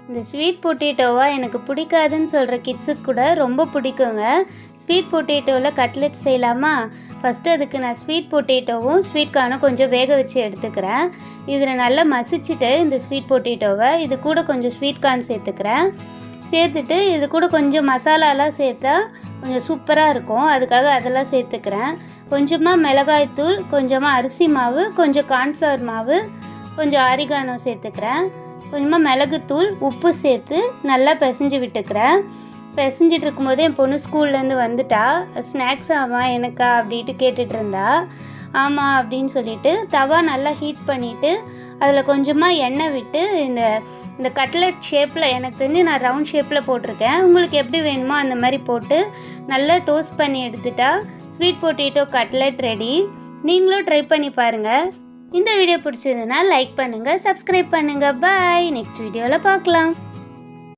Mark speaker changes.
Speaker 1: இந்த ஸ்வீட் பொட்டேட்டோவா எனக்கு பிடிக்காதுன்னு சொல்கிற கிட்ஸுக்கு கூட ரொம்ப பிடிக்குங்க. ஸ்வீட் பொட்டேட்டோவில் கட்லெட் செய்யலாமா? ஃபஸ்ட்டு அதுக்கு நான் ஸ்வீட் பொட்டேட்டோவும் ஸ்வீட் கார்னும் கொஞ்சம் வேக வச்சு எடுத்துக்கிறேன். இதில் நல்லா மசிச்சுட்டு இந்த ஸ்வீட் பொட்டேட்டோவை இது கூட கொஞ்சம் ஸ்வீட் கார்ன் சேர்த்துக்கிறேன். சேர்த்துட்டு இது கூட கொஞ்சம் மசாலாலாம் சேர்த்தா கொஞ்சம் சூப்பராக இருக்கும். அதுக்காக அதெல்லாம் சேர்த்துக்கிறேன். கொஞ்சமாக மிளகாய்த்தூள், கொஞ்சமாக அரிசி மாவு, கொஞ்சம் கார்ன்ஃப்ளவர் மாவு, கொஞ்சம் ஆரிகானோ சேர்த்துக்கிறேன். கொஞ்சமாக மிளகுத்தூள், உப்பு சேர்த்து நல்லா பிசைஞ்சு விட்டுக்கிறேன். பிசைஞ்சிட்டு இருக்கும்போது என் பொண்ணு ஸ்கூல்லேருந்து வந்துட்டா. ஸ்நாக்ஸ் ஆமாம் எனக்கா அப்படின்ட்டு கேட்டுட்டு இருந்தா. ஆமாம் அப்படின்னு சொல்லிவிட்டு தவா நல்லா ஹீட் பண்ணிவிட்டு அதில் கொஞ்சமாக எண்ணெய் விட்டு இந்த கட்லெட் ஷேப்பில், எனக்கு தெரிஞ்சு நான் ரவுண்ட் ஷேப்பில் போட்டிருக்கேன். உங்களுக்கு எப்படி வேணுமோ அந்த மாதிரி போட்டு நல்லா டோஸ்ட் பண்ணி எடுத்துட்டா ஸ்வீட் பொட்டேட்டோ கட்லெட் ரெடி. நீங்களும் ட்ரை பண்ணி பாருங்கள். இந்த வீடியோ பிடிச்சதுன்னா லைக் பண்ணுங்கள், சப்ஸ்கிரைப் பண்ணுங்கள். பாய். நெக்ஸ்ட் வீடியோவில் பார்க்கலாம்.